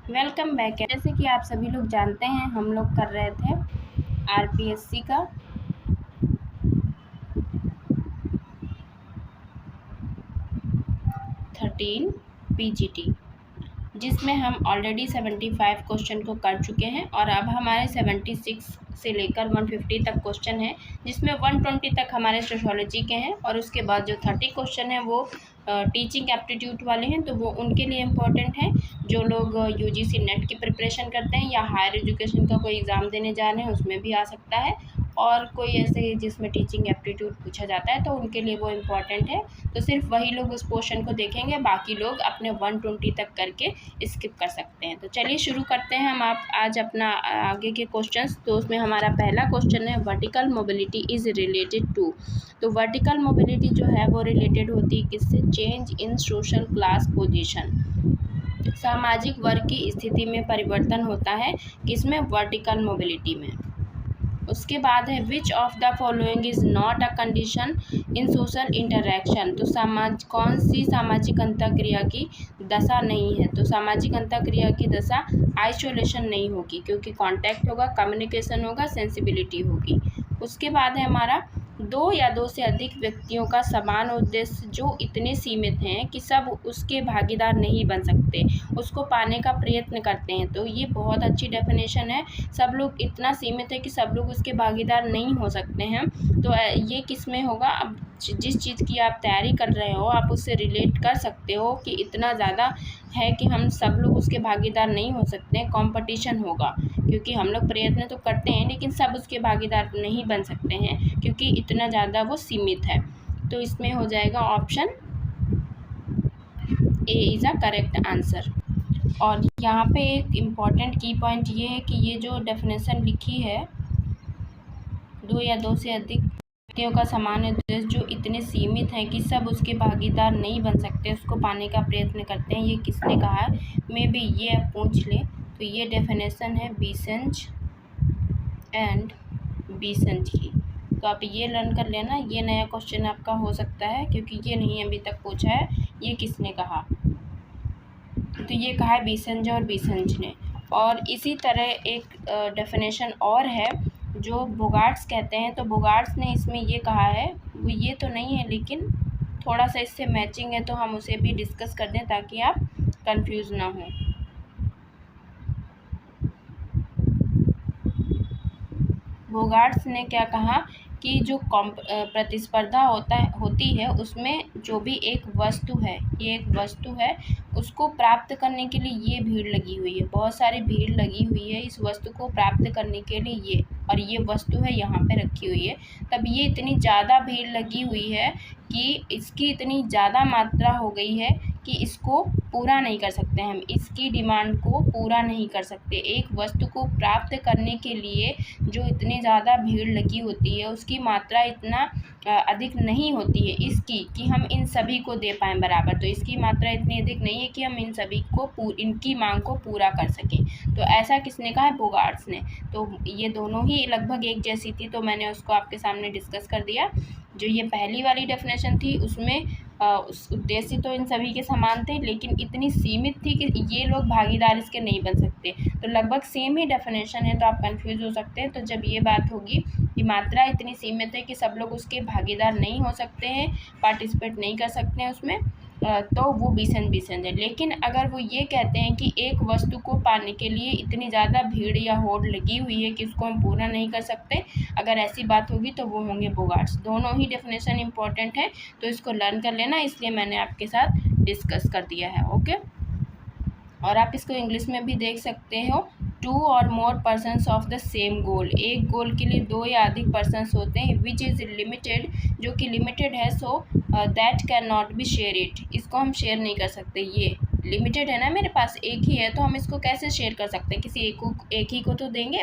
Welcome back. जैसे कि आप सभी लोग जानते हैं, हम लोग कर रहे थे आरपीएससी का 13 पीजीटी, जिसमें हम ऑलरेडी 75 क्वेश्चन को कर चुके हैं और अब हमारे 76 से लेकर 150 तक क्वेश्चन है, जिसमें 120 तक हमारे सोशियोलॉजी के हैं और उसके बाद जो 30 क्वेश्चन हैं वो टीचिंग एप्टीट्यूड वाले हैं। तो वो उनके लिए इम्पोर्टेंट हैं जो लोग यूजीसी नेट की प्रिपरेशन करते हैं या हायर एजुकेशन का कोई एग्ज़ाम देने जा रहे हैं, उसमें भी आ सकता है। और कोई ऐसे जिसमें टीचिंग एप्टीट्यूड पूछा जाता है तो उनके लिए वो इम्पॉर्टेंट है। तो सिर्फ वही लोग उस पोर्शन को देखेंगे, बाकी लोग अपने 120 तक करके स्किप कर सकते हैं। तो चलिए शुरू करते हैं हम आज अपना आगे के क्वेश्चंस। तो उसमें हमारा पहला क्वेश्चन है, vertical mobility is related to. तो वर्टिकल मोबिलिटी जो है वो रिलेटेड होती है किससे? Change in social class position, सामाजिक वर्ग की स्थिति में परिवर्तन होता है किसमें? वर्टिकल मोबिलिटी में। उसके बाद है, विच of the following is not a condition in social interaction. तो कौन सी सामाजिक अंतःक्रिया की दशा नहीं है? तो सामाजिक अंतःक्रिया की दशा आइसोलेशन नहीं होगी, क्योंकि कांटेक्ट होगा, कम्युनिकेशन होगा, सेंसिबिलिटी होगी। उसके बाद है हमारा, दो या दो से अधिक व्यक्तियों का समान उद्देश्य जो इतने सीमित हैं कि सब उसके भागीदार नहीं बन सकते, उसको पाने का प्रयत्न करते हैं। तो ये बहुत अच्छी डेफिनेशन है। सब लोग इतना सीमित है कि सब लोग उसके भागीदार नहीं हो सकते हैं। तो ये किस में होगा? अब जिस चीज़ की आप तैयारी कर रहे हो आप उससे रिलेट कर सकते हो कि इतना ज़्यादा है कि हम सब लोग उसके भागीदार नहीं हो सकते हैं, कंपटीशन होगा, क्योंकि हम लोग प्रयत्न तो करते हैं लेकिन सब उसके भागीदार नहीं बन सकते हैं क्योंकि इतना ज़्यादा वो सीमित है। तो इसमें हो जाएगा option A is a correct answer. और यहाँ पे एक इम्पॉर्टेंट की पॉइंट ये है कि ये जो डेफिनेशन लिखी है, दो या दो से अधिक व्यक्तियों का समान उद्देश्य जो इतने सीमित हैं कि सब उसके भागीदार नहीं बन सकते, उसको पाने का प्रयत्न करते हैं, ये किसने कहा है? मे बी ये आप पूछ लें। तो ये डेफिनेशन है बीसेंज एंड बीसेंज की। तो आप ये लर्न कर लेना, ये नया क्वेश्चन आपका हो सकता है क्योंकि ये नहीं अभी तक पूछा है। ये किसने कहा? तो ये कहा है बीसेंज और बीसेंज ने। और इसी तरह एक डेफिनेशन और है जो बोगार्ट्स कहते हैं। तो बोगार्ट्स ने इसमें ये कहा है, वो ये तो नहीं है लेकिन थोड़ा सा इससे मैचिंग है, तो हम उसे भी डिस्कस कर दें ताकि आप कंफ्यूज ना हो। बोगार्ट्स ने क्या कहा कि जो प्रतिस्पर्धा होती है उसमें जो भी एक वस्तु है, ये एक वस्तु है, उसको प्राप्त करने के लिए ये भीड़ लगी हुई है, बहुत सारी भीड़ लगी हुई है इस वस्तु को प्राप्त करने के लिए ये, और ये वस्तु है यहाँ पे रखी हुई है। तब ये इतनी ज़्यादा भीड़ लगी हुई है कि इसकी इतनी ज़्यादा मात्रा हो गई है कि इसको पूरा नहीं कर सकते, हम इसकी डिमांड को पूरा नहीं कर सकते। एक वस्तु को प्राप्त करने के लिए जो इतनी ज़्यादा भीड़ लगी होती है उसकी मात्रा इतना अधिक नहीं होती है इसकी कि हम इन सभी को दे पाएँ बराबर। तो इसकी मात्रा इतनी अधिक नहीं है कि हम इन सभी को इनकी मांग को पूरा कर सकें। तो ऐसा किसने कहा है? बोगार्ट्स ने। तो ये दोनों ही लगभग एक जैसी थी, तो मैंने उसको आपके सामने डिस्कस कर दिया। जो ये पहली वाली डेफिनेशन थी उसमें उस उद्देश्य तो इन सभी के समान थे लेकिन इतनी सीमित थी कि ये लोग भागीदार इसके नहीं बन सकते। तो लगभग सेम ही डेफिनेशन है, तो आप कंफ्यूज हो सकते हैं। तो जब ये बात होगी कि मात्रा इतनी सीमित है कि सब लोग उसके भागीदार नहीं हो सकते हैं, पार्टिसिपेट नहीं कर सकते हैं उसमें, तो वो बीसेंज है। लेकिन अगर वो ये कहते हैं कि एक वस्तु को पाने के लिए इतनी ज़्यादा भीड़ या होड़ लगी हुई है कि उसको हम पूरा नहीं कर सकते, अगर ऐसी बात होगी तो वो होंगे बोगार्ट्स। दोनों ही डेफिनेशन इंपॉर्टेंट है, तो इसको लर्न कर लेना, इसलिए मैंने आपके साथ डिस्कस कर दिया है। ओके, और आप इसको इंग्लिश में भी देख सकते हो, two or more persons of the same goal. एक गोल के लिए दो या अधिक पर्सनस होते हैं, विच इज़ लिमिटेड, जो कि लिमिटेड है, so that can not be share it, इसको हम शेयर नहीं कर सकते। ये लिमिटेड है ना, मेरे पास एक ही है तो हम इसको कैसे शेयर कर सकते हैं? किसी एक ही को तो देंगे,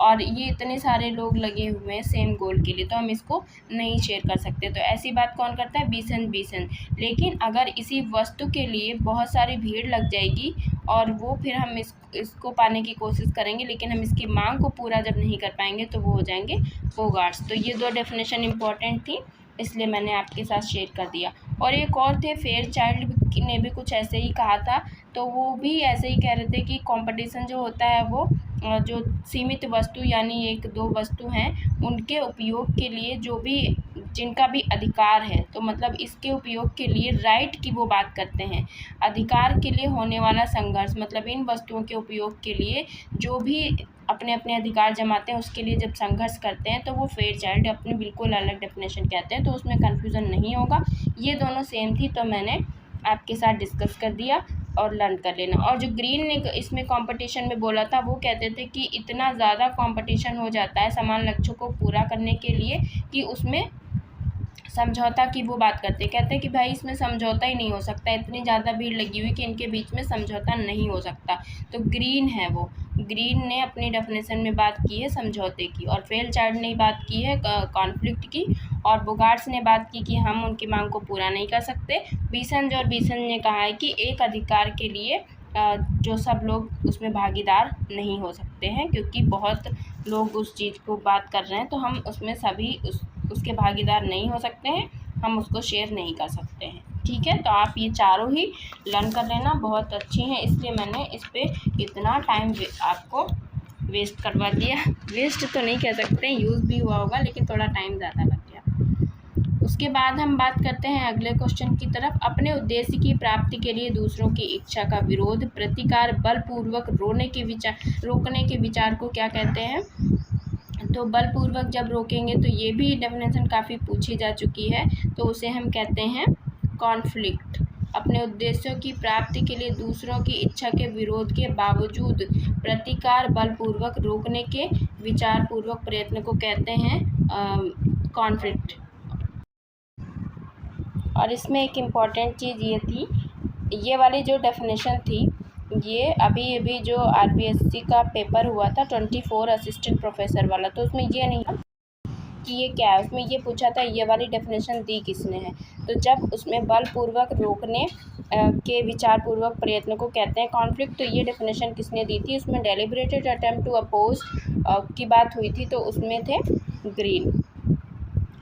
और ये इतने सारे लोग लगे हुए हैं सेम गोल के लिए तो हम इसको नहीं शेयर कर सकते। तो ऐसी बात कौन करता है? बीसेंज। लेकिन अगर इसी वस्तु के लिए बहुत सारी भीड़ लग जाएगी और वो फिर हम इसको पाने की कोशिश करेंगे लेकिन हम इसकी मांग को पूरा जब नहीं कर पाएंगे तो वो हो जाएंगे बोगार्ट्स। तो ये दो डेफिनेशन इंपॉर्टेंट थी, इसलिए मैंने आपके साथ शेयर कर दिया। और एक और थे फेयर चाइल्ड ने भी कुछ ऐसे ही कहा था। तो वो भी ऐसे ही कह रहे थे कि कंपटीशन जो होता है वो जो सीमित वस्तु यानी 1-2 वस्तु हैं उनके उपयोग के लिए जो भी जिनका भी अधिकार है, तो मतलब इसके उपयोग के लिए राइट की वो बात करते हैं। अधिकार के लिए होने वाला संघर्ष, मतलब इन वस्तुओं के उपयोग के लिए जो भी अपने अपने अधिकार जमाते हैं उसके लिए जब संघर्ष करते हैं तो वो फेयर चाइल्ड अपनी बिल्कुल अलग डेफिनेशन कहते हैं, तो उसमें कन्फ्यूज़न नहीं होगा। ये दोनों सेम थी तो मैंने आपके साथ डिस्कस कर दिया और लर्न कर लेना। और जो ग्रीन ने इसमें कंपटीशन में बोला था वो कहते थे कि इतना ज़्यादा कंपटीशन हो जाता है समान लक्ष्यों को पूरा करने के लिए कि उसमें समझौता की वो बात करते कहते हैं कि भाई इसमें समझौता ही नहीं हो सकता, इतनी ज़्यादा भीड़ लगी हुई कि इनके बीच में समझौता नहीं हो सकता। तो ग्रीन है वो, ग्रीन ने अपनी डेफिनेशन में बात की है समझौते की, और फेयरचाइल्ड ने बात की है कॉन्फ्लिक्ट की, और बोगार्ट्स ने बात की कि हम उनकी मांग को पूरा नहीं कर सकते। बीसंज और बीसन ने कहा है कि एक अधिकार के लिए जो सब लोग उसमें भागीदार नहीं हो सकते हैं, क्योंकि बहुत लोग उस चीज़ को बात कर रहे हैं तो हम उसमें सभी उसके भागीदार नहीं हो सकते हैं, हम उसको शेयर नहीं कर सकते हैं। ठीक है, तो आप ये चारों ही लर्न कर लेना, बहुत अच्छी हैं, इसलिए मैंने इस पर इतना टाइम आपको वेस्ट करवा दिया। वेस्ट तो नहीं कह सकते, यूज़ भी हुआ होगा लेकिन थोड़ा टाइम ज़्यादा लग गया। उसके बाद हम बात करते हैं अगले क्वेश्चन की तरफ। अपने उद्देश्य की प्राप्ति के लिए दूसरों की इच्छा का विरोध, प्रतिकार, बलपूर्वक रोकने के विचार को क्या कहते हैं? तो बलपूर्वक जब रोकेंगे तो ये भी डेफिनेशन काफ़ी पूछी जा चुकी है, तो उसे हम कहते हैं कॉन्फ्लिक्ट। अपने उद्देश्यों की प्राप्ति के लिए दूसरों की इच्छा के विरोध के बावजूद प्रतिकार, बलपूर्वक रोकने के विचारपूर्वक प्रयत्न को कहते हैं कॉन्फ्लिक्ट। और इसमें एक इम्पॉर्टेंट चीज़ ये थी, ये वाली जो डेफिनेशन थी ये अभी जो आरपीएससी का पेपर हुआ था 24 असिस्टेंट प्रोफेसर वाला, तो उसमें ये नहीं कि ये क्या है, उसमें ये पूछा था ये वाली डेफिनेशन दी किसने है। तो जब उसमें बलपूर्वक रोकने के विचारपूर्वक प्रयत्न को कहते हैं कॉन्फ्लिक्ट, तो ये डेफिनेशन किसने दी थी? उसमें डेलिब्रेटेड अटेम्प्ट टू अपोज की बात हुई थी, तो उसमें थे ग्रीन।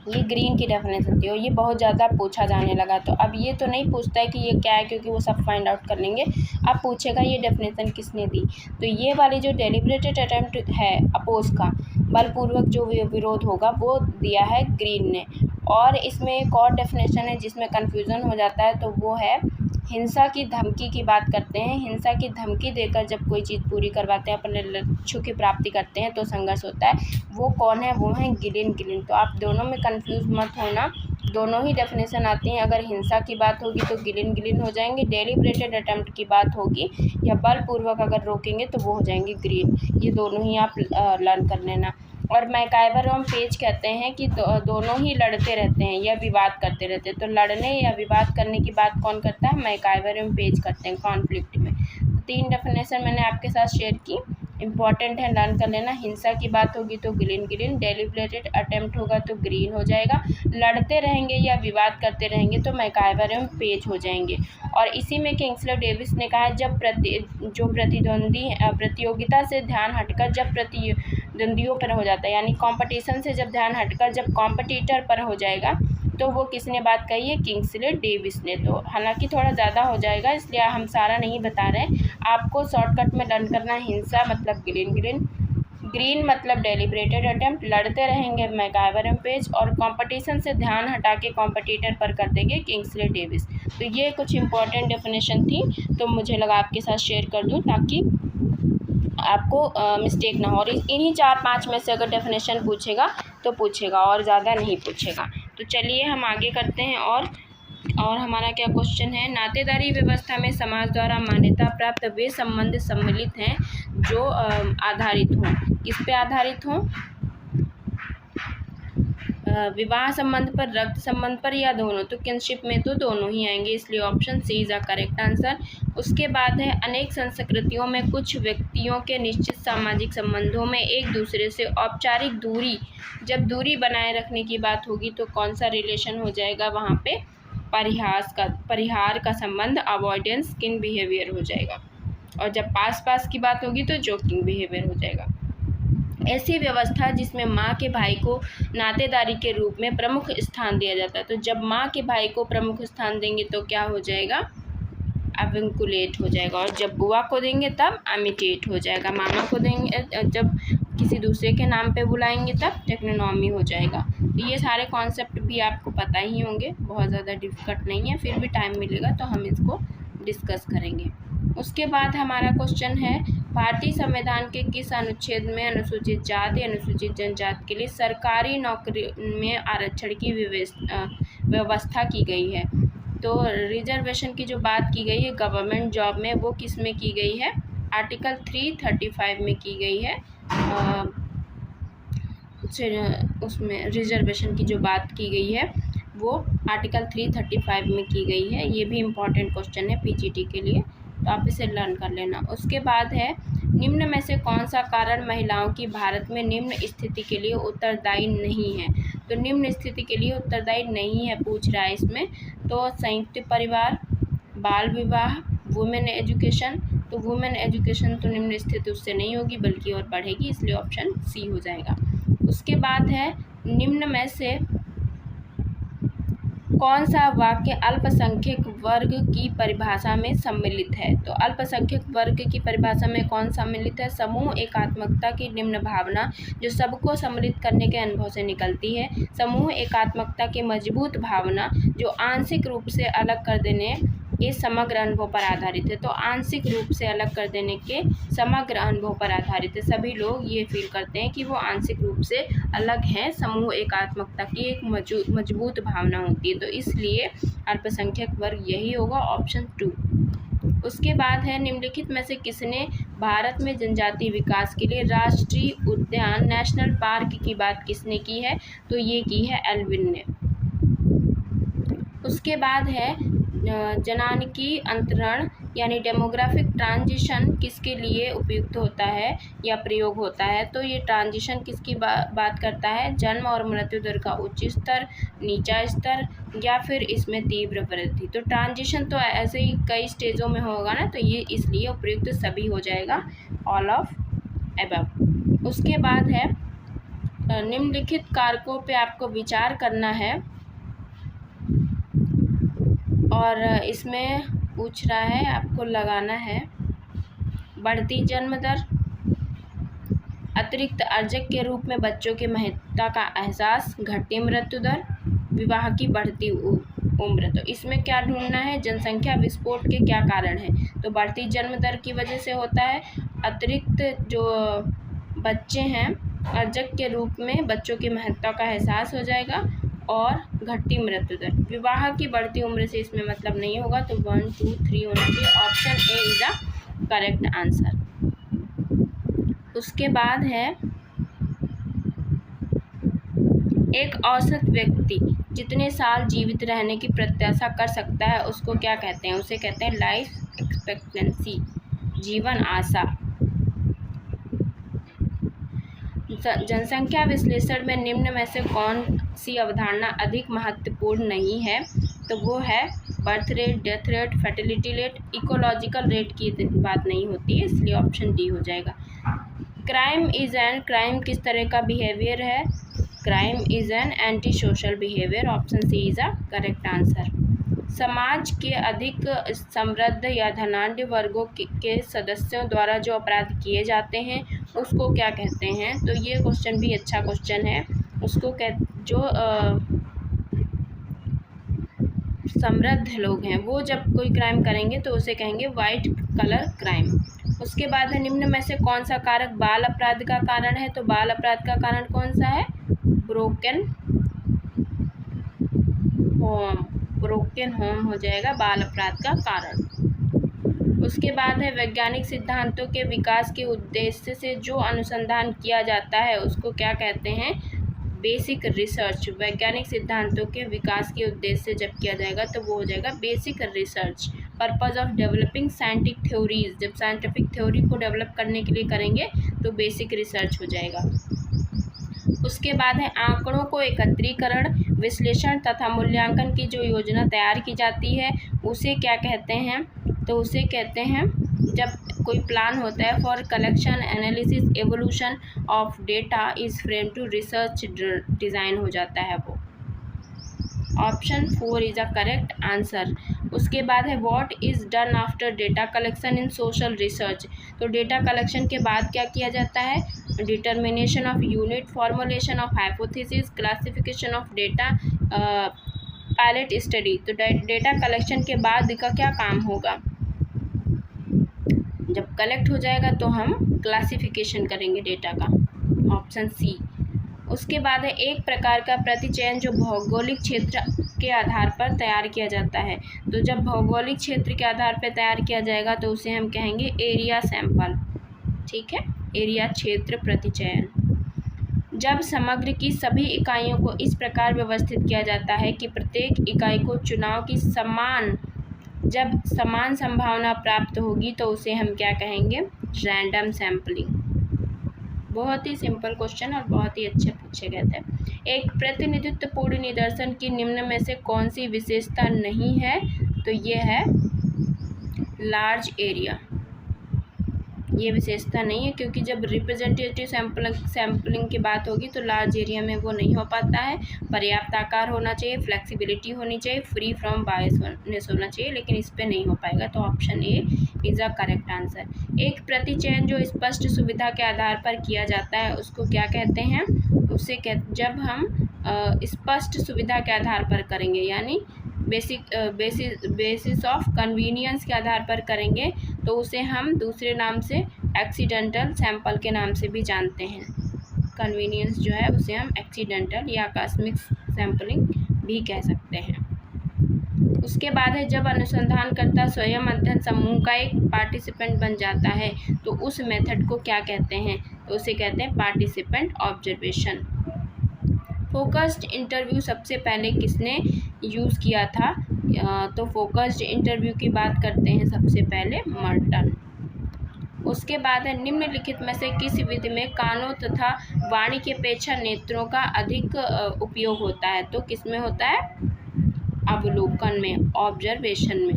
ये ग्रीन की डेफिनेशन थी और ये बहुत ज़्यादा पूछा जाने लगा। तो अब ये तो नहीं पूछता है कि ये क्या है, क्योंकि वो सब फाइंड आउट कर लेंगे। अब पूछेगा ये डेफिनेशन किसने दी, तो ये वाली जो डेलिब्रेटेड अटेम्प्ट है अपोज का, बलपूर्वक जो विरोध होगा, वो दिया है ग्रीन ने। और इसमें एक और डेफिनेशन है जिसमें कन्फ्यूज़न हो जाता है, तो वो है हिंसा की धमकी की बात करते हैं। हिंसा की धमकी देकर जब कोई चीज़ पूरी करवाते हैं, अपने लक्ष्यों की प्राप्ति करते हैं तो संघर्ष होता है। वो कौन है? वो है ग्रीन। तो आप दोनों में कंफ्यूज मत होना, दोनों ही डेफिनेशन आती हैं। अगर हिंसा की बात होगी तो ग्रीन हो जाएंगे, डेलिब्रेटेड अटेम्प्ट की बात होगी या बलपूर्वक अगर रोकेंगे तो वो हो जाएंगे ग्रीन। ये दोनों ही आप लर्न कर लेना। और मैकाइवर एवं पेज कहते हैं कि दोनों ही लड़ते रहते हैं या विवाद करते रहते हैं। तो लड़ने या विवाद करने की बात कौन करता है? मैकाइवर एवं पेज करते हैं कॉन्फ्लिक्ट में। तो 3 डेफिनेशन मैंने आपके साथ शेयर की, इंपॉर्टेंट है, लर्न कर लेना। हिंसा की बात होगी तो ग्रीन, डेलिब्रेटेड अटेम्प्ट होगा तो ग्रीन हो जाएगा, लड़ते रहेंगे या विवाद करते रहेंगे तो मैकाइवर एवं पेज हो जाएंगे। और इसी में किंग्सले डेविस ने कहा जब प्रतियोगिता से ध्यान हटकर जब प्रतिद्वंदियों पर हो जाता है, यानी कंपटीशन से जब ध्यान हटकर जब कॉम्पिटिटर पर हो जाएगा, तो वो किसने बात कही है? किंग्सले डेविस ने। तो हालांकि थोड़ा ज़्यादा हो जाएगा इसलिए हम सारा नहीं बता रहे, आपको शॉर्टकट में लर्न करना। हिंसा मतलब ग्रीन मतलब डेलिब्रेटेड अटेम्प्ट, लड़ते रहेंगे मैकाइवर एवं पेज, और कंपटीशन से ध्यान हटा के कॉम्पिटिटर पर कर देंगे किंग्सले डेविस। तो ये कुछ इंपॉर्टेंट डेफिनेशन थी, तो मुझे लगा आपके साथ शेयर कर दूँ ताकि आपको मिस्टेक ना हो। और इन्हीं 4-5 में से अगर डेफिनेशन पूछेगा तो पूछेगा, और ज़्यादा नहीं पूछेगा। तो चलिए हम आगे करते हैं। और हमारा क्या क्वेश्चन है? नातेदारी व्यवस्था में समाज द्वारा मान्यता प्राप्त वे संबंध सम्मिलित हैं जो आधारित हों। किस पे आधारित हों? विवाह संबंध पर, रक्त संबंध पर, या दोनों? तो किनशिप में तो दोनों ही आएंगे, इसलिए option C is a correct answer. उसके बाद है अनेक संस्कृतियों में कुछ व्यक्तियों के निश्चित सामाजिक संबंधों में एक दूसरे से औपचारिक दूरी, जब दूरी बनाए रखने की बात होगी तो कौन सा रिलेशन हो जाएगा वहाँ पे? परिहार का संबंध, अवॉइडेंस किन बिहेवियर हो जाएगा। और जब पास की बात होगी तो जोकिंग बिहेवियर हो जाएगा। ऐसी व्यवस्था जिसमें माँ के भाई को नातेदारी के रूप में प्रमुख स्थान दिया जाता है। तो जब माँ के भाई को प्रमुख स्थान देंगे तो क्या हो जाएगा? अविंकुलेट हो जाएगा, और जब बुआ को देंगे तब अमिटेट हो जाएगा, मामा को देंगे जब किसी दूसरे के नाम पे बुलाएंगे तब टेक्नोनॉमी हो जाएगा। तो ये सारे कॉन्सेप्ट भी आपको पता ही होंगे, बहुत ज़्यादा डिफिकल्ट नहीं है, फिर भी टाइम मिलेगा तो हम इसको डिस्कस करेंगे। उसके बाद हमारा क्वेश्चन है, भारतीय संविधान के किस अनुच्छेद में अनुसूचित जाति अनुसूचित जनजाति के लिए सरकारी नौकरी में आरक्षण की व्यवस्था की गई है? तो रिजर्वेशन की जो बात की गई है गवर्नमेंट जॉब में, वो किस में की गई है? आर्टिकल 335 में की गई है। उसमें रिजर्वेशन की जो बात की गई है वो आर्टिकल 335 में की गई है। ये भी इम्पॉर्टेंट क्वेश्चन है पीजीटी के लिए, तो आप इसे लर्न कर लेना। उसके बाद है, निम्न में से कौन सा कारण महिलाओं की भारत में निम्न स्थिति के लिए उत्तरदायी नहीं है? तो निम्न स्थिति के लिए उत्तरदायी नहीं है पूछ रहा है इसमें, तो संयुक्त परिवार, बाल विवाह, वुमेन एजुकेशन। तो वुमेन एजुकेशन तो निम्न स्थिति उससे नहीं होगी बल्कि और बढ़ेगी, इसलिए ऑप्शन सी हो जाएगा। उसके बाद है, निम्न में से कौन सा वाक्य अल्पसंख्यक वर्ग की परिभाषा में सम्मिलित है? तो अल्पसंख्यक वर्ग की परिभाषा में कौन सम्मिलित है? समूह एकात्मकता की निम्न भावना जो सबको सम्मिलित करने के अनुभव से निकलती है। समूह एकात्मकता की मजबूत भावना जो आंशिक रूप से अलग कर देने के समग्र अनुभव पर आधारित है। तो आंशिक रूप से अलग कर देने के समग्र अनुभव पर आधारित है। सभी लोग ये फील करते हैं कि वो आंशिक रूप से अलग हैं। समूह एकात्मकता की एक मजबूत भावना होती है, तो इसलिए अल्पसंख्यक वर्ग यही होगा, ऑप्शन 2। उसके बाद है, निम्नलिखित में से किसने भारत में जनजातीय विकास के लिए राष्ट्रीय उद्यान नेशनल पार्क की बात किसने की है? तो ये की है एल्विन ने। उसके बाद है, जनानिकी अंतरण यानी डेमोग्राफिक ट्रांजिशन किसके लिए उपयुक्त होता है या प्रयोग होता है? तो ये ट्रांजिशन किसकी बात करता है? जन्म और मृत्यु दर का उच्च स्तर, नीचा स्तर, या फिर इसमें तीव्र वृद्धि। तो ट्रांजिशन तो ऐसे ही कई स्टेजों में होगा ना, तो ये इसलिए उपयुक्त सभी हो जाएगा, ऑल ऑफ अबव। उसके बाद है, निम्नलिखित कारकों पे आपको विचार करना है, और इसमें पूछ रहा है आपको लगाना है, बढ़ती जन्म दर, अतिरिक्त अर्जक के रूप में बच्चों की महत्ता का एहसास, घटती मृत्यु दर, विवाह की बढ़ती उम्र। तो इसमें क्या ढूंढना है? जनसंख्या विस्फोट के क्या कारण है? तो बढ़ती जन्म दर की वजह से होता है, अतिरिक्त जो बच्चे हैं अर्जक के रूप में बच्चों की महत्ता का एहसास हो जाएगा, और घटती मृत्यु दर। विवाह की बढ़ती उम्र से इसमें मतलब नहीं होगा, तो 1, 2, 3 होना चाहिए, option A is the correct answer. उसके बाद है, एक औसत व्यक्ति जितने साल जीवित रहने की प्रत्याशा कर सकता है उसको क्या कहते हैं? उसे कहते हैं लाइफ एक्सपेक्टेंसी, जीवन आशा। जनसंख्या विश्लेषण में निम्न में से कौन सी अवधारणा अधिक महत्वपूर्ण नहीं है? तो वो है birth rate, death rate, fertility rate, ecological rate की बात नहीं होती है, इसलिए ऑप्शन डी हो जाएगा। क्राइम इज एन, क्राइम किस तरह का बिहेवियर है? Crime is an anti social behaviour, option C is a correct answer. समाज के अधिक समृद्ध या धनाढ्य वर्गों के सदस्यों द्वारा जो अपराध किए जाते हैं उसको क्या कहते हैं? तो ये क्वेश्चन भी अच्छा क्वेश्चन है। उसको जो समृद्ध लोग हैं वो जब कोई क्राइम करेंगे तो उसे कहेंगे वाइट कलर क्राइम। उसके बाद है, निम्न में से कौन सा कारक बाल अपराध का कारण है? तो बाल अपराध का कारण कौन सा है? ब्रोकन होम हो जाएगा बाल अपराध का कारण। उसके बाद है, वैज्ञानिक सिद्धांतों के विकास के उद्देश्य से जो अनुसंधान किया जाता है उसको क्या कहते हैं? Basic research. वैज्ञानिक सिद्धांतों के विकास के उद्देश्य से जब किया जाएगा तो वो हो जाएगा basic research. Purpose of developing scientific theories, जब साइंटिफिक थ्योरी को डेवलप करने के लिए करेंगे तो बेसिक रिसर्च हो जाएगा। उसके बाद है, आंकड़ों को एकत्रीकरण, विश्लेषण तथा मूल्यांकन की जो योजना तैयार की जाती है उसे क्या कहते हैं? तो उसे कहते हैं, जब कोई प्लान होता है for collection, analysis, evolution of data is frame to research design हो जाता है वो। Option 4 is a correct answer. उसके बाद है what is done after data collection in social research. तो डेटा कलेक्शन के बाद क्या किया जाता है? Determination of unit, formulation of hypothesis, classification of data, pilot study. तो डेटा कलेक्शन के बाद का क्या काम होगा? जब कलेक्ट हो जाएगा तो हम क्लासिफिकेशन करेंगे डेटा का, ऑप्शन सी। उसके बाद है एक प्रकार का प्रतिचयन जो भौगोलिक क्षेत्र के आधार पर तैयार किया जाता है। तो जब भौगोलिक क्षेत्र के आधार पर तैयार किया जाएगा तो उसे हम कहेंगे एरिया सैंपल। ठीक है, एरिया क्षेत्र प्रतिचयन। जब समग्र की सभी इकाइयों को इस प्रकार व्यवस्थित किया जाता है कि प्रत्येक इकाई को चुनाव की समान संभावना प्राप्त होगी तो उसे हम क्या कहेंगे? Random sampling. बहुत ही सिंपल क्वेश्चन और बहुत ही अच्छे पूछे गए थे। एक प्रतिनिधित्वपूर्ण निदर्शन की निम्न में से कौन सी विशेषता नहीं है? तो ये है लार्ज एरिया। ये विशेषता नहीं है क्योंकि जब रिप्रेजेंटेटिव सैम्पलिंग की बात होगी तो लार्ज एरिया में वो नहीं हो पाता है। पर्याप्त आकार होना चाहिए, फ्लेक्सिबिलिटी होनी चाहिए, फ्री फ्रॉम बायसनेस होना चाहिए, लेकिन इस पे नहीं हो पाएगा। तो option A is a correct answer. एक प्रतिचयन जो स्पष्ट सुविधा के आधार पर किया जाता है उसको क्या कहते हैं? उसे जब हम स्पष्ट सुविधा के आधार पर करेंगे, यानी बेसिस ऑफ कन्वीनियंस के आधार पर करेंगे तो उसे हम दूसरे नाम से एक्सीडेंटल सैंपल के नाम से भी जानते हैं। कन्वीनियंस जो है उसे हम एक्सीडेंटल या आकस्मिक सैंपलिंग भी कह सकते हैं। उसके बाद है जब अनुसंधानकर्ता स्वयं अध्ययन समूह का एक पार्टिसिपेंट बन जाता है तो उस मेथड को क्या कहते हैं? तो उसे कहते हैं पार्टिसिपेंट ऑब्जर्वेशन। फोकस्ड इंटरव्यू सबसे पहले किसने यूज़ किया था? तो फोकस्ड इंटरव्यू की बात करते हैं सबसे पहले मर्टन। उसके बाद है निम्नलिखित में से किस विधि में कानों तथा वाणी की अपेक्षा नेत्रों का अधिक उपयोग होता है? तो किस में होता है? अवलोकन में, ऑब्जर्वेशन में।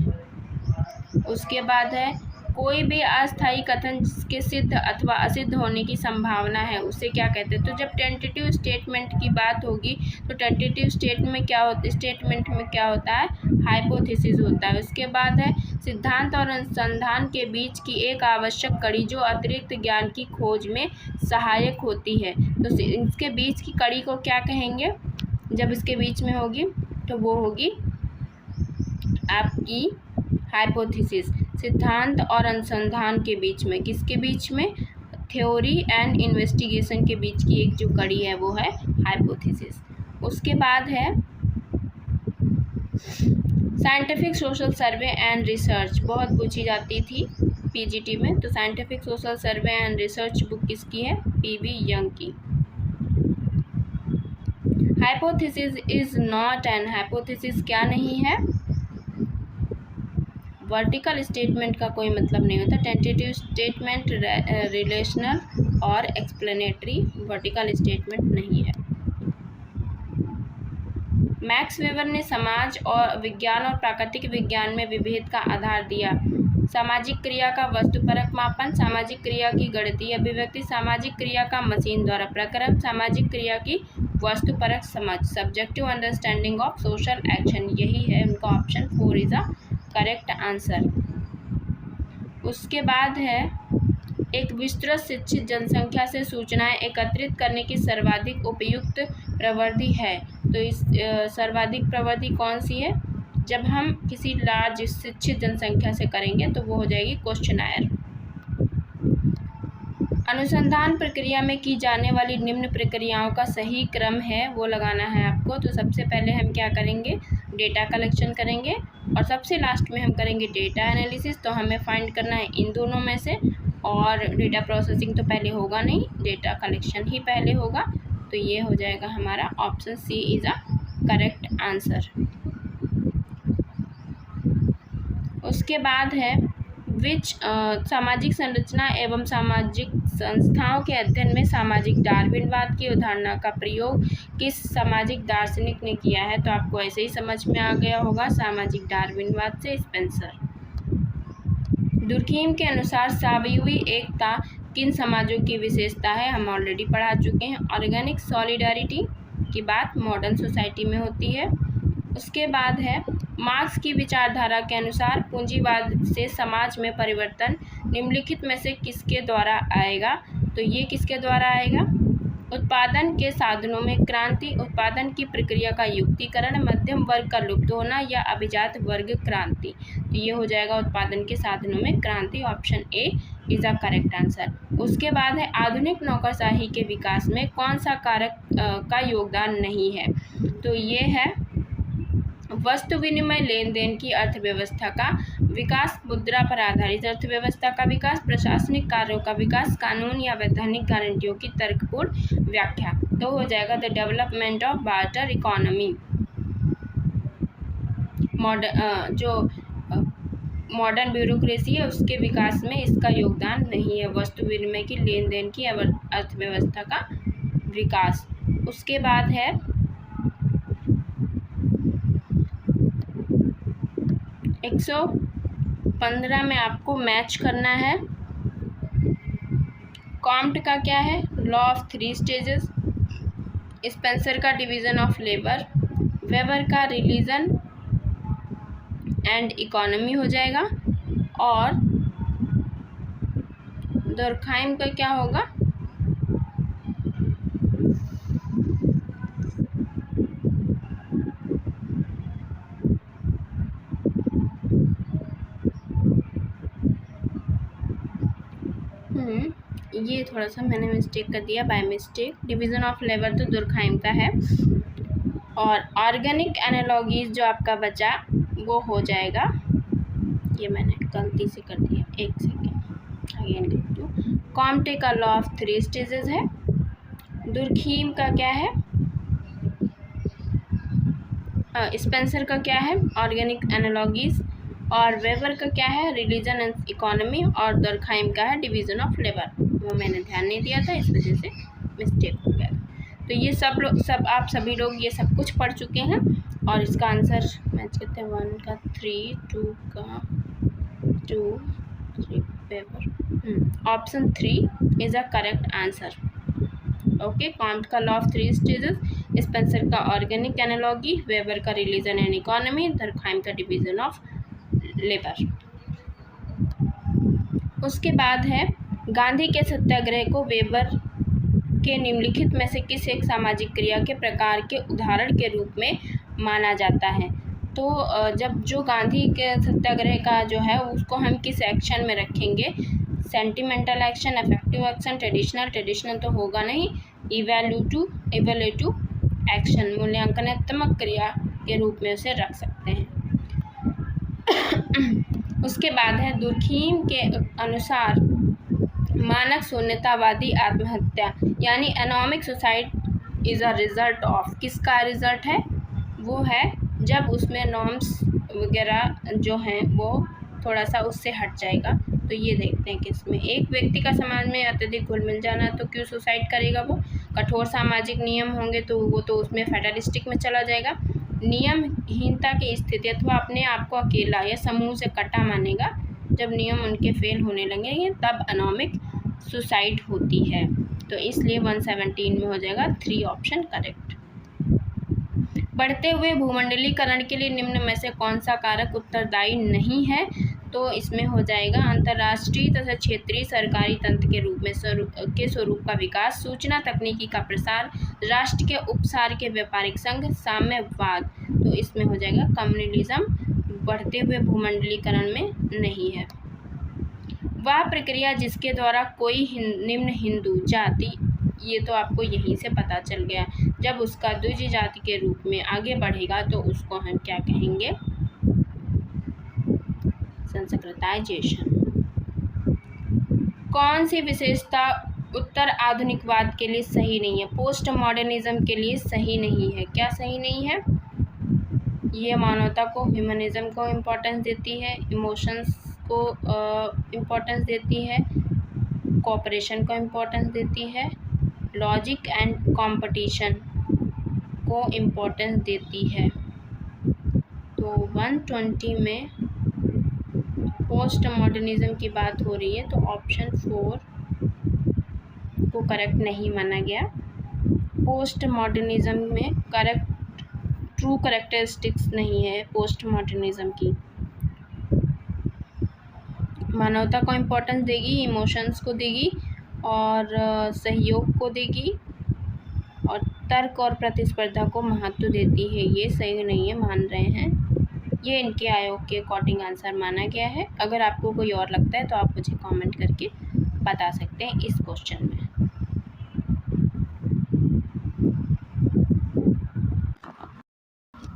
उसके बाद है कोई भी अस्थायी कथन जिसके सिद्ध अथवा असिद्ध होने की संभावना है उसे क्या कहते हैं? तो जब टेंटेटिव स्टेटमेंट की बात होगी तो टेंटेटिव स्टेटमेंट में क्या होता है? हाइपोथेसिस होता है। उसके बाद है सिद्धांत और अनुसंधान के बीच की एक आवश्यक कड़ी जो अतिरिक्त ज्ञान की खोज में सहायक होती है। तो इसके बीच की कड़ी को क्या कहेंगे? जब इसके बीच में होगी तो वो होगी आपकी हाइपोथेसिस। सिद्धांत और अनुसंधान के बीच में, किसके बीच में? थ्योरी एंड इन्वेस्टिगेशन के बीच की एक जो कड़ी है वो है हाइपोथेसिस। उसके बाद है scientific social survey and research, बहुत पूछी जाती थी पीजीटी में। तो scientific social survey and research book किसकी है? पीवी यंग की। Hypothesis is not an, hypothesis क्या नहीं है? वर्टिकल स्टेटमेंट का कोई मतलब नहीं होता। टेंटेटिव स्टेटमेंट, रिलेशनल और एक्सप्लेनेटरी, वर्टिकल स्टेटमेंट नहीं है। मैक्स वेबर ने समाज और विज्ञान और प्राकृतिक विज्ञान में विभेद का आधार दिया। सामाजिक क्रिया का वस्तुपरक मापन, सामाजिक क्रिया की गणितीय अभिव्यक्ति, सामाजिक क्रिया का मशीन द्वारा प्रकरण, सामाजिक क्रिया की वस्तुपरक समझ, subjective understanding of social action. यही है उनका option 4 is a correct answer. उसके बाद है एक विस्तृत शिक्षित जनसंख्या से सूचनाएं एकत्रित करने की सर्वाधिक उपयुक्त प्रविधि है। तो इस सर्वाधिक प्रविधि कौन सी है? जब हम किसी लार्ज शिक्षित जनसंख्या से करेंगे तो वो हो जाएगी क्वेश्चनायर। अनुसंधान प्रक्रिया में की जाने वाली निम्न प्रक्रियाओं का सही क्रम है वो लगाना है आपको। तो सबसे पहले हम क्या करेंगे? डेटा कलेक्शन करेंगे और सबसे लास्ट में हम करेंगे डेटा एनालिसिस। तो हमें फाइंड करना है इन दोनों में से, और डेटा प्रोसेसिंग तो पहले होगा नहीं, डेटा कलेक्शन ही पहले होगा। तो ये हो जाएगा हमारा option C is a correct answer. उसके बाद है सामाजिक संरचना एवं सामाजिक संस्थाओं के अध्ययन में सामाजिक डार्विनवाद की अवधारणा का प्रयोग किस सामाजिक दार्शनिक ने किया है? तो आपको ऐसे ही समझ में आ गया होगा, सामाजिक डार्विनवाद से स्पेंसर। दुर्खीम के अनुसार सावयवी एकता किन समाजों की विशेषता है? हम ऑलरेडी पढ़ा चुके हैं। ऑर्गेनिक सॉलिडारिटी की बात मॉडर्न सोसाइटी में होती है। उसके बाद है मार्क्स की विचारधारा के अनुसार पूंजीवाद से समाज में परिवर्तन निम्नलिखित में से किसके द्वारा आएगा? तो ये किसके द्वारा आएगा? उत्पादन के साधनों में क्रांति, उत्पादन की प्रक्रिया का युक्तिकरण, मध्यम वर्ग का लुप्त होना या अभिजात वर्ग क्रांति। तो ये हो जाएगा उत्पादन के साधनों में क्रांति। Option A is a correct answer. उसके बाद है आधुनिक नौकरशाही के विकास में कौन सा कारक का योगदान नहीं है? तो ये है वस्तु विनिमय लेन देन की अर्थव्यवस्था का विकास, मुद्रा पर आधारित अर्थव्यवस्था का विकास, प्रशासनिक कार्यों का विकास, कानून या वैधानिक गारंटियों की तर्कपूर्ण व्याख्या। तो हो जाएगा the development of barter economy. Modern bureaucracy है उसके विकास में इसका योगदान नहीं है, वस्तु विनिमय की लेन देन की अर्थव्यवस्था का विकास। उसके बाद है 115 में आपको मैच करना है। कॉम्ट का क्या है? लॉ ऑफ 3 स्टेजेस, स्पेंसर का डिवीजन ऑफ लेबर, वेबर का रिलीजन एंड इकोनॉमी हो जाएगा, और दुर्खाइम का क्या होगा? ये थोड़ा सा मैंने मिस्टेक कर दिया by mistake. Division of labour तो दुर्खाइम का है, और ऑर्गेनिक एनालॉगीज जो आपका बचा वो हो जाएगा, ये मैंने गलती से कर दिया, एक सेकेंड अगेन लिख दूँ। कॉम्टे का लॉ ऑफ 3 स्टेजेस है, दुर्खीम का क्या है? स्पेंसर का क्या है? ऑर्गेनिक एनालॉगीज, और वेबर का क्या है? रिलीजन एंड इकोनॉमी, और दुर्खाइम का है डिवीज़न ऑफ लेबर। वो मैंने ध्यान नहीं दिया था, इस वजह से मिस्टेक हो गया। तो ये सब आप सभी लोग ये सब कुछ पढ़ चुके हैं, और इसका आंसर मैच करते हैं 1 का 3, 2 का 2, 3 weber. Option 3 is a correct answer. Okay, Comte का लॉ ऑफ 3 स्टेजेस, स्पेंसर का ऑर्गेनिक एनालॉगी, वेबर का रिलीजन एंड इकोनॉमी, दुर्खाइम का डिवीज़न ऑफ लेबर। उसके बाद है गांधी के सत्याग्रह को वेबर के निम्नलिखित में से किस एक सामाजिक क्रिया के प्रकार के उदाहरण के रूप में माना जाता है? तो जब जो गांधी के सत्याग्रह का जो है उसको हम किस एक्शन में रखेंगे? Sentimental action, affective action, traditional तो होगा नहीं, इवैल्यूटिव एक्शन, मूल्यांकनात्मक क्रिया के रूप में उसे रख सकते हैं। उसके बाद है दुर्खीम के अनुसार मानक शून्यतावादी आत्महत्या यानी anomic suicide is a result of, किसका रिजल्ट है? वो है जब उसमें नॉर्म्स वगैरह जो हैं वो थोड़ा सा उससे हट जाएगा। तो ये देखते हैं कि इसमें एक व्यक्ति का समाज में अत्यधिक घुल मिल जाना, तो क्यों सुसाइड करेगा वो? कठोर सामाजिक नियम होंगे तो वो तो उसमें फेडरलिस्टिक में चला जाएगा। नियमहीनता की स्थिति अथवा अपने आप को अकेला या समूह से कटा मानेगा, जब नियम उनके फेल होने लगेंगे तब एनॉमिक सुसाइड होती है। तो इसलिए 117 में हो जाएगा 3 ऑप्शन करेक्ट। बढ़ते हुए भूमंडलीकरण के लिए निम्न में से कौन सा कारक उत्तरदायी नहीं है? तो इसमें हो जाएगा अंतर्राष्ट्रीय तथा क्षेत्रीय सरकारी तंत्र के रूप में स्वरूप का विकास, सूचना तकनीकी का प्रसार, राष्ट्र के उपसार के व्यापारिक संघ, साम्यवाद। तो इसमें हो जाएगा कम्युनलिज्म बढ़ते हुए भूमंडलीकरण में नहीं है। वह प्रक्रिया जिसके द्वारा कोई निम्न हिंदू जाति, ये तो आपको यहीं से पता चल गया, जब उसका द्विज जाति के रूप में आगे बढ़ेगा तो उसको हम क्या कहेंगे? संस्कृताइजेशन। कौन सी विशेषता उत्तर आधुनिकवाद के लिए सही नहीं है? पोस्ट मॉडर्निज्म के लिए सही नहीं है। क्या सही नहीं है? ये मानवता को, ह्यूमनिज्म को इम्पोर्टेंस देती है, इमोशंस को इम्पोर्टेंस देती है, कोऑपरेशन को इम्पोर्टेंस देती है, लॉजिक एंड कंपटीशन को इम्पोर्टेंस देती है। तो 120 में पोस्ट मॉडर्निज्म की बात हो रही है, तो ऑप्शन 4 को करेक्ट नहीं माना गया। पोस्ट मॉडर्निज्म में करेक्ट ट्रू कैरेक्टरिस्टिक्स नहीं है पोस्ट मॉडर्निज्म की। मानवता को इम्पोर्टेंस देगी, इमोशंस को देगी और सहयोग को देगी और तर्क और प्रतिस्पर्धा को महत्व देती है। ये सही नहीं है, मान रहे हैं। ये इनके आयोग के अकॉर्डिंग आंसर माना गया है। अगर आपको कोई और लगता है तो आप मुझे कमेंट करके बता सकते हैं इस क्वेश्चन में।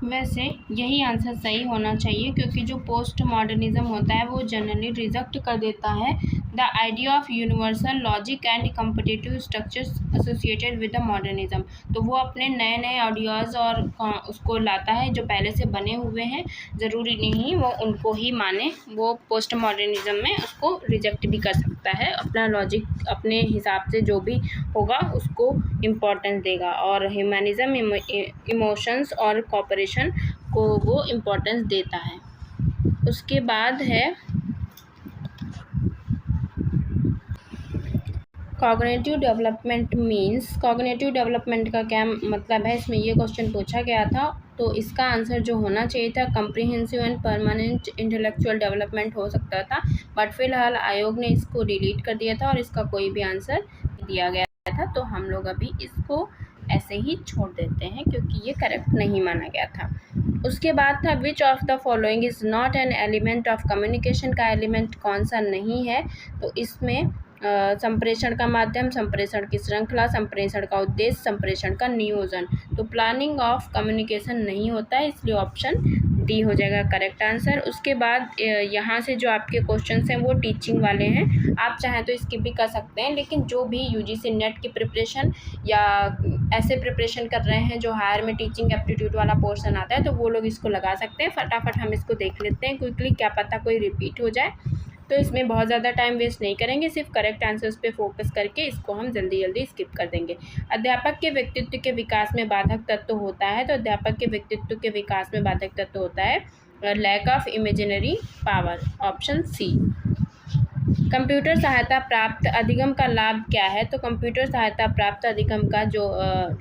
वैसे यही आंसर सही होना चाहिए क्योंकि जो पोस्ट मॉडर्निज्म होता है वो जनरली रिजेक्ट कर देता है the idea of universal logic and competitive structures associated with the modernism. तो वो अपने नए नए आइडियाज़ और उसको लाता है जो पहले से बने हुए हैं, ज़रूरी नहीं वो उनको ही माने। वो पोस्ट मॉडर्निज्म में उसको रिजेक्ट भी कर सकता है, अपना लॉजिक अपने हिसाब से जो भी होगा उसको इम्पोर्टेंस देगा और ह्यूमनिज्म इमोशंस और कॉपरेशन को वो इम्पोर्टेंस देता है। उसके बाद है cognitive development means. Cognitive development का क्या मतलब है, इसमें ये क्वेश्चन पूछा गया था। तो इसका आंसर जो होना चाहिए था comprehensive and permanent intellectual development हो सकता था, बट फिलहाल आयोग ने इसको डिलीट कर दिया था और इसका कोई भी आंसर दिया गया था। तो हम लोग अभी इसको ऐसे ही छोड़ देते हैं क्योंकि ये करेक्ट नहीं माना गया था। उसके बाद था विच of the following is not an element of communication का एलिमेंट कौन सा नहीं है। तो इसमें संप्रेषण का माध्यम, संप्रेषण की श्रृंखला, संप्रेषण का उद्देश्य, संप्रेषण का नियोजन। तो प्लानिंग ऑफ कम्युनिकेशन नहीं होता है, इसलिए ऑप्शन डी हो जाएगा करेक्ट आंसर। उसके बाद यहाँ से जो आपके क्वेश्चंस हैं वो टीचिंग वाले हैं, आप चाहें तो स्किप भी कर सकते हैं, लेकिन जो भी यूजीसी नेट की प्रिपरेशन या ऐसे प्रिपरेशन कर रहे हैं जो हायर में टीचिंग एप्टीट्यूड वाला पोर्शन आता है तो वो लोग इसको लगा सकते हैं। फटाफट हम इसको देख लेते हैं क्विकली, क्या पता कोई रिपीट हो जाए। तो इसमें बहुत ज़्यादा टाइम वेस्ट नहीं करेंगे, सिर्फ करेक्ट आंसर्स पे फोकस करके इसको हम जल्दी जल्दी स्किप कर देंगे। अध्यापक के व्यक्तित्व के विकास में बाधक तत्व होता है। तो अध्यापक के व्यक्तित्व के विकास में बाधक तत्व होता है lack of imaginary power, option C. Computer सहायता प्राप्त अधिगम का लाभ क्या है। तो कंप्यूटर सहायता प्राप्त अधिगम का जो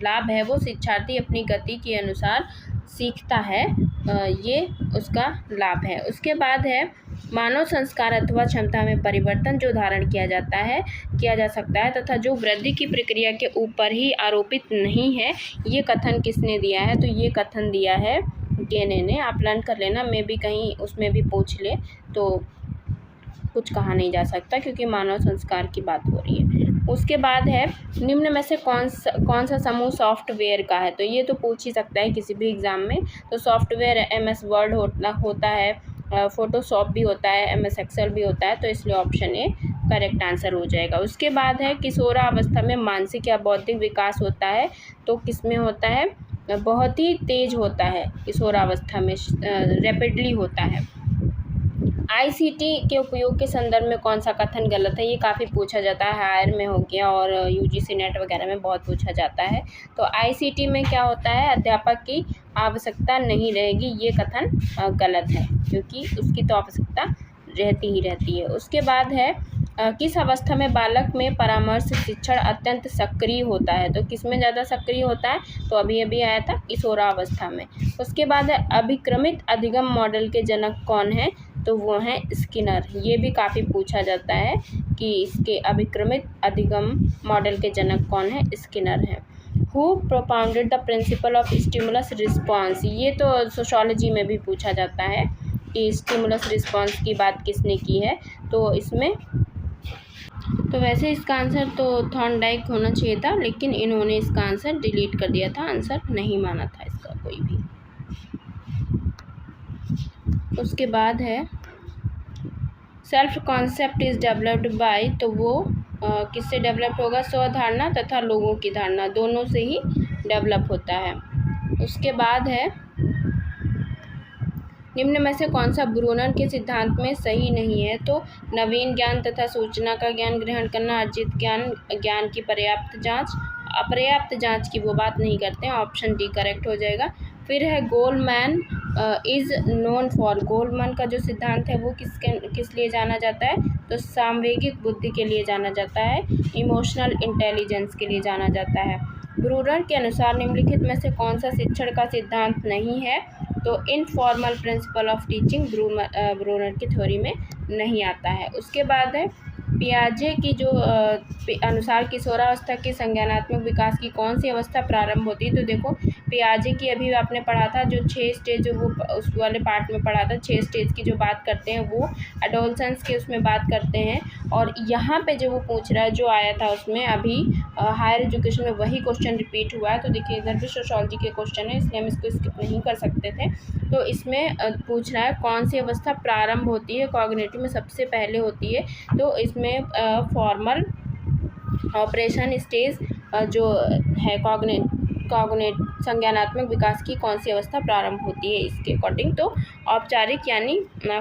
लाभ है वो शिक्षार्थी अपनी गति के अनुसार सीखता है, ये उसका लाभ है। उसके बाद है मानव संस्कार अथवा क्षमता में परिवर्तन जो धारण किया जा सकता है तथा जो वृद्धि की प्रक्रिया के ऊपर ही आरोपित नहीं है, ये कथन किसने दिया है। तो ये कथन दिया है गेने ने। आप लर्न कर लेना, मैं भी कहीं उसमें भी पूछ ले तो कुछ कहा नहीं जा सकता क्योंकि मानव संस्कार की बात हो रही है। उसके बाद है निम्न में से कौन सा समूह सॉफ्टवेयर का है। तो ये तो पूछ ही सकता है किसी भी एग्ज़ाम में। तो सॉफ्टवेयर MS वर्ड होता है, फोटोशॉप भी होता है, MS एक्सेल भी होता है, तो इसलिए ऑप्शन ए करेक्ट आंसर हो जाएगा। उसके बाद है किशोरावस्था में मानसिक या बौद्धिक विकास होता है। तो किसमें होता है, बहुत ही तेज होता है किशोरावस्था में, रैपिडली होता है। ICT के उपयोग के संदर्भ में कौन सा कथन गलत है। ये काफ़ी पूछा जाता है, हायर में हो गया और UGC नेट वगैरह में बहुत पूछा जाता है। तो ICT में क्या होता है, अध्यापक की आवश्यकता नहीं रहेगी, ये कथन गलत है क्योंकि उसकी तो आवश्यकता रहती ही रहती है। उसके बाद है किस अवस्था में बालक में परामर्श शिक्षण अत्यंत सक्रिय होता है। तो किस में ज़्यादा सक्रिय होता है, तो अभी आया था किशोरावस्था में। उसके बाद है अभिक्रमित अधिगम मॉडल के जनक कौन है। तो वो हैं स्किनर। ये भी काफ़ी पूछा जाता है कि इसके अभिक्रमित अधिगम मॉडल के जनक कौन है, स्किनर है। Who propounded the principle of stimulus response. ये तो सोशोलॉजी में भी पूछा जाता है कि स्टिमुलस रिस्पॉन्स की बात किसने की है। तो इसमें तो वैसे इसका आंसर तो थॉर्नडाइक होना चाहिए था, लेकिन इन्होंने इसका आंसर डिलीट कर दिया था, आंसर नहीं माना था इसका कोई भी। उसके बाद है self concept is developed by. तो वो किससे डेवलप होगा, स्वधारणा तथा लोगों की धारणा, दोनों से ही डेवलप होता है। उसके बाद है निम्न में से कौन सा ब्रूनर के सिद्धांत में सही नहीं है। तो नवीन ज्ञान तथा सूचना का ज्ञान ग्रहण करना, अर्जित ज्ञान की पर्याप्त जांच, अपर्याप्त जांच की वो बात नहीं करते हैं, ऑप्शन डी करेक्ट हो जाएगा। फिर है Goldman is known for. Goldman का जो सिद्धांत है वो किस लिए जाना जाता है, तो सामवेगिक बुद्धि के लिए जाना जाता है, इमोशनल इंटेलिजेंस के लिए जाना जाता है। ब्रूनर के अनुसार निम्नलिखित में से कौन सा शिक्षण का सिद्धांत नहीं है? तो informal principle of teaching Bruner की थ्योरी में नहीं आता है। उसके बाद है पियाजे की जो अनुसार किशोरावस्था के संज्ञानात्मक विकास की कौन सी अवस्था प्रारंभ होती है? तो देखो पियाजे की अभी आपने पढ़ा था जो 6 स्टेज, वो उस वाले पार्ट में पढ़ा था, 6 स्टेज की जो बात करते हैं वो एडोलसेंस के उसमें बात करते हैं। और यहाँ पे जो वो पूछ रहा है, जो आया था उसमें अभी हायर एजुकेशन में वही क्वेश्चन रिपीट हुआ है। तो देखिए इधर भी सोशियोलॉजी के क्वेश्चन है, इसलिए हम इसको स्किप नहीं कर सकते थे। तो इसमें पूछ रहा है कौन सी अवस्था प्रारंभ होती है, कॉग्निटिव में सबसे पहले होती है। तो इसमें फॉर्मल ऑपरेशन स्टेज जो है कॉग्निट संज्ञानात्मक विकास की कौन सी अवस्था प्रारंभ होती है इसके अकॉर्डिंग? तो औपचारिक यानी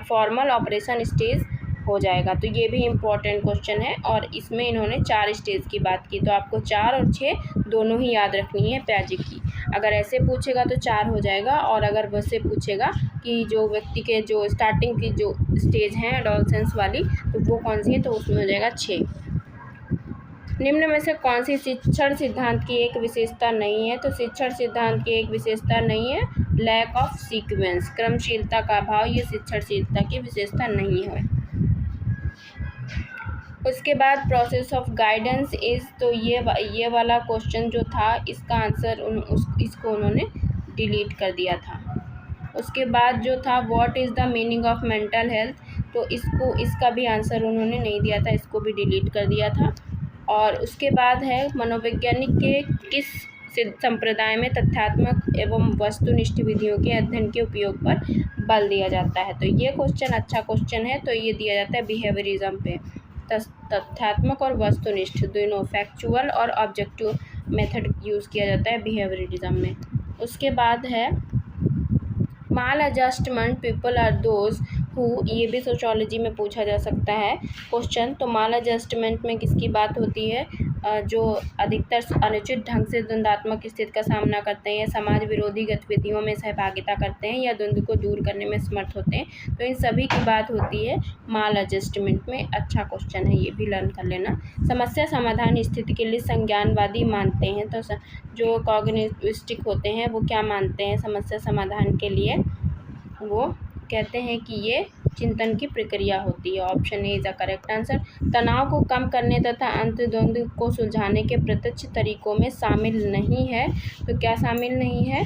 फॉर्मल ऑपरेशन स्टेज हो जाएगा। तो ये भी इम्पोर्टेंट क्वेश्चन है और इसमें इन्होंने 4 स्टेज की बात की। तो आपको 4 और 6 दोनों ही याद रखनी है पियाजे की। अगर ऐसे पूछेगा तो 4 हो जाएगा, और अगर वैसे पूछेगा कि जो व्यक्ति के जो स्टार्टिंग की जो स्टेज हैं एडोलसेंस वाली, तो वो कौन सी है? तो उसमें हो जाएगा 6। निम्न में से कौन सी शिक्षण सिद्धांत की एक विशेषता नहीं है? तो शिक्षण सिद्धांत की एक विशेषता नहीं है लैक ऑफ सीक्वेंस, क्रमशीलता का अभाव, ये शिक्षणशीलता की विशेषता नहीं है। उसके बाद प्रोसेस ऑफ गाइडेंस इज, तो ये वाला क्वेश्चन जो था इसका आंसर इसको उन्होंने डिलीट कर दिया था। उसके बाद जो था what is the meaning of mental health, तो इसका भी आंसर उन्होंने नहीं दिया था, इसको भी डिलीट कर दिया था। और उसके बाद है मनोवैज्ञानिक के किस संप्रदाय में तथ्यात्मक एवं वस्तुनिष्ठ विधियों के अध्ययन के उपयोग पर बल दिया जाता है? तो ये क्वेश्चन अच्छा क्वेश्चन है। तो ये दिया जाता है बिहेवियरिज्म पे। तथ्यात्मक और वस्तुनिष्ठ दोनों, फैक्चुअल और ऑब्जेक्टिव मेथड यूज़ किया जाता है बिहेवियरिज्म में। उसके बाद है maladjustment people are those who, ये भी सोशियोलॉजी में पूछा जा सकता है क्वेश्चन। तो माल एडजस्टमेंट में किसकी बात होती है? जो अधिकतर अनुचित ढंग से द्वंद्वात्मक स्थिति का सामना करते हैं, समाज विरोधी गतिविधियों में सहभागिता करते हैं या द्वंद्व को दूर करने में समर्थ होते हैं, तो इन सभी की बात होती है माल एडजस्टमेंट में। अच्छा क्वेश्चन है, ये भी लर्न कर लेना। समस्या समाधान स्थिति के लिए संज्ञानवादी मानते हैं, तो जो कॉग्निटिविस्टिक होते हैं वो क्या मानते हैं समस्या समाधान के लिए? वो कहते हैं कि ये चिंतन की प्रक्रिया होती है। Option A is the correct answer. तनाव को कम करने तथा अंतर्द्वंद को सुलझाने के प्रत्यक्ष तरीकों में शामिल नहीं है। तो क्या शामिल नहीं है?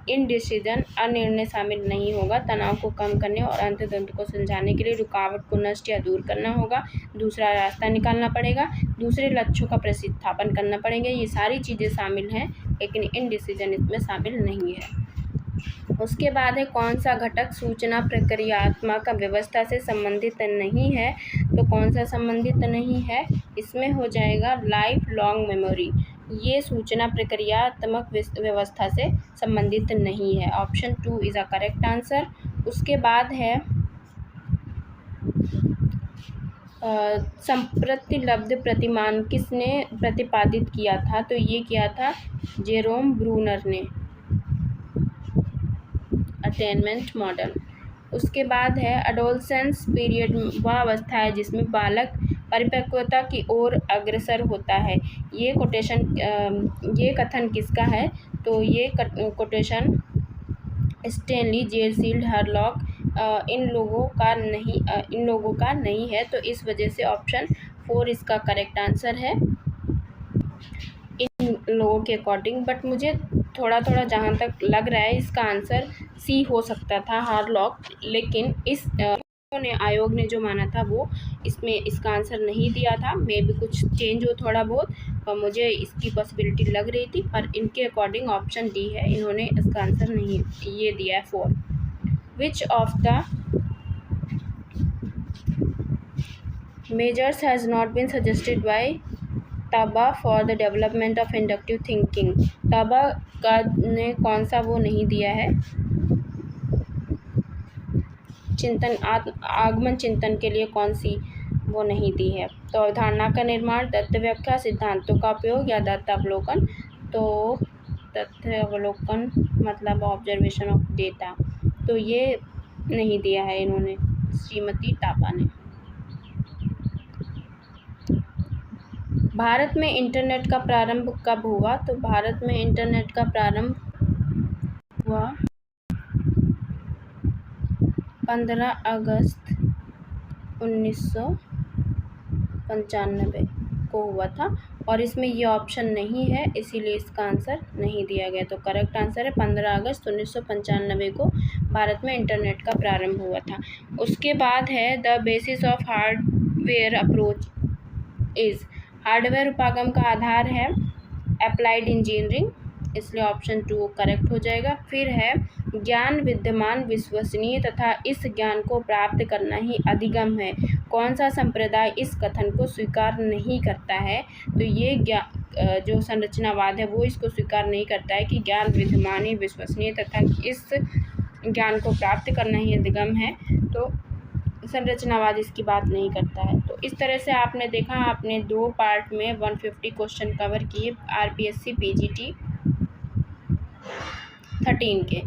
इनडिसीजन, अनिर्णय शामिल नहीं होगा। तनाव को कम करने और अंतर्द्वंद को सुलझाने के लिए रुकावट को नष्ट या दूर करना होगा, दूसरा रास्ता निकालना पड़ेगा, दूसरे लक्ष्यों का प्रतिस्थापन करना पड़ेगा। ये सारी चीज़ें शामिल हैं, लेकिन इनडिसीजन इसमें शामिल नहीं है। उसके बाद है कौन सा घटक सूचना प्रक्रियात्मक व्यवस्था से संबंधित नहीं है? तो कौन सा संबंधित नहीं है? इसमें हो जाएगा लाइफ लॉन्ग मेमोरी, ये सूचना प्रक्रियात्मक व्यवस्था से संबंधित नहीं है। Option 2 is a correct answer. उसके बाद है संप्रतिलब्ध प्रतिमान किसने प्रतिपादित किया था? तो ये किया था जेरोम ब्रूनर ने, अटेनमेंट मॉडल। उसके बाद है एडोलसेंस पीरियड, वह अवस्था है जिसमें बालक परिपक्वता की ओर अग्रसर होता है। ये कथन किसका है? तो ये कोटेशन स्टेनली, जेरसील्ड, हरलॉक, इन लोगों का नहीं है। तो इस वजह से ऑप्शन 4 इसका करेक्ट आंसर है इन लोगों के अकॉर्डिंग। बट मुझे थोड़ा जहाँ तक लग रहा है इसका आंसर सी हो सकता था, हार्लॉक, लेकिन इस आयोग ने जो माना था वो इसमें इसका आंसर नहीं दिया था। मे भी कुछ चेंज हो थोड़ा बहुत, और मुझे इसकी पॉसिबिलिटी लग रही थी, पर इनके अकॉर्डिंग ऑप्शन डी है, इन्होंने इसका आंसर नहीं ये दिया है 4। Which of the measures has not been suggested by Taba for the development of inductive thinking? Taba का ने कौन सा वो नहीं दिया है चिंतन, आगमन चिंतन के लिए कौन सी वो नहीं दी है? तो अवधारणा का निर्माण, तथ्य व्याख्या, सिद्धांतों का उपयोग या तथ्यावलोकन? तो तथ्यावलोकन मतलब ऑब्जर्वेशन ऑफ डेटा, तो ये नहीं दिया है इन्होंने, श्रीमती ताबा ने। भारत में इंटरनेट का प्रारंभ कब हुआ? तो भारत में इंटरनेट का प्रारंभ हुआ 15 अगस्त 1995 को हुआ था, और इसमें ये ऑप्शन नहीं है, इसीलिए इसका आंसर नहीं दिया गया। तो करेक्ट आंसर है 15 अगस्त 1995 को भारत में इंटरनेट का प्रारंभ हुआ था। उसके बाद है the basis of hardware approach is, hardware उपागम का आधार है अप्लाइड इंजीनियरिंग, इसलिए ऑप्शन 2 करेक्ट हो जाएगा। फिर है ज्ञान विद्यमान विश्वसनीय तथा इस ज्ञान को प्राप्त करना ही अधिगम है, कौन सा संप्रदाय इस कथन को स्वीकार नहीं करता है? तो ये जो संरचनावाद है वो इसको स्वीकार नहीं करता है कि ज्ञान विद्यमान ही विश्वसनीय तथा इस ज्ञान को प्राप्त करना ही अधिगम है, तो संरचनावाद इसकी बात नहीं करता है। तो इस तरह से आपने देखा, आपने 2 पार्ट में 150 क्वेश्चन कवर किए आरपीएससी पीजीटी 13 के,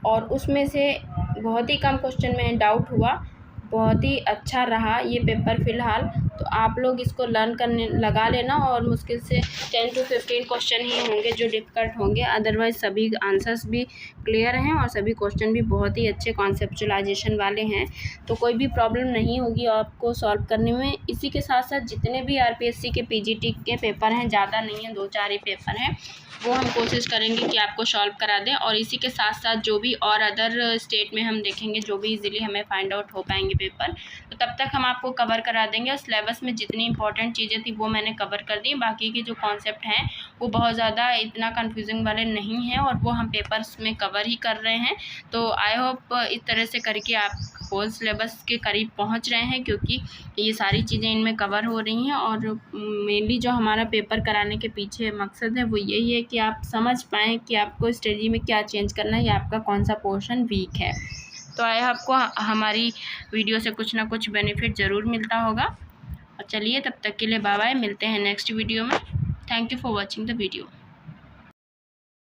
और उसमें से बहुत ही कम क्वेश्चन में डाउट हुआ। बहुत ही अच्छा रहा ये पेपर फ़िलहाल, तो आप लोग इसको लर्न करने लगा लेना, और मुश्किल से 10 to 15 क्वेश्चन ही होंगे जो डिफ़िकल्ट होंगे, अदरवाइज़ सभी आंसर्स भी क्लियर हैं और सभी क्वेश्चन भी बहुत ही अच्छे कॉन्सेप्चुलाइजेशन वाले हैं, तो कोई भी प्रॉब्लम नहीं होगी आपको सॉल्व करने में। इसी के साथ साथ जितने भी आरपीएससी के पीजीटी के पेपर हैं, ज़्यादा नहीं है, 2-4 ही पेपर हैं, वो हम कोशिश करेंगे कि आपको सॉल्व करा दें। और इसी के साथ साथ जो भी और अदर स्टेट में हम देखेंगे जो भी इजीली हमें फाइंड आउट हो पाएंगे पेपर, तो तब तक हम आपको कवर करा देंगे। और सिलेबस में जितनी इंपॉर्टेंट चीज़ें थी वो मैंने कवर कर दी, बाकी के जो कॉन्सेप्ट हैं वो बहुत ज़्यादा इतना कन्फ्यूजिंग वाले नहीं हैं, और वो हम पेपर्स में कवर ही कर रहे हैं। तो आई होप इस तरह से करके आप होल सिलेबस के करीब पहुंच रहे हैं, क्योंकि ये सारी चीज़ें इनमें कवर हो रही हैं। और मेनली जो हमारा पेपर कराने के पीछे मकसद है वो यही है कि आप समझ पाएँ कि आपको स्टडी में क्या चेंज करना है या आपका कौन सा पोर्शन वीक है। तो आई आपको हमारी वीडियो से कुछ ना कुछ बेनिफिट ज़रूर मिलता होगा। और चलिए तब तक के लिए बाय बाय, मिलते हैं नेक्स्ट वीडियो में। Thank you for watching the video.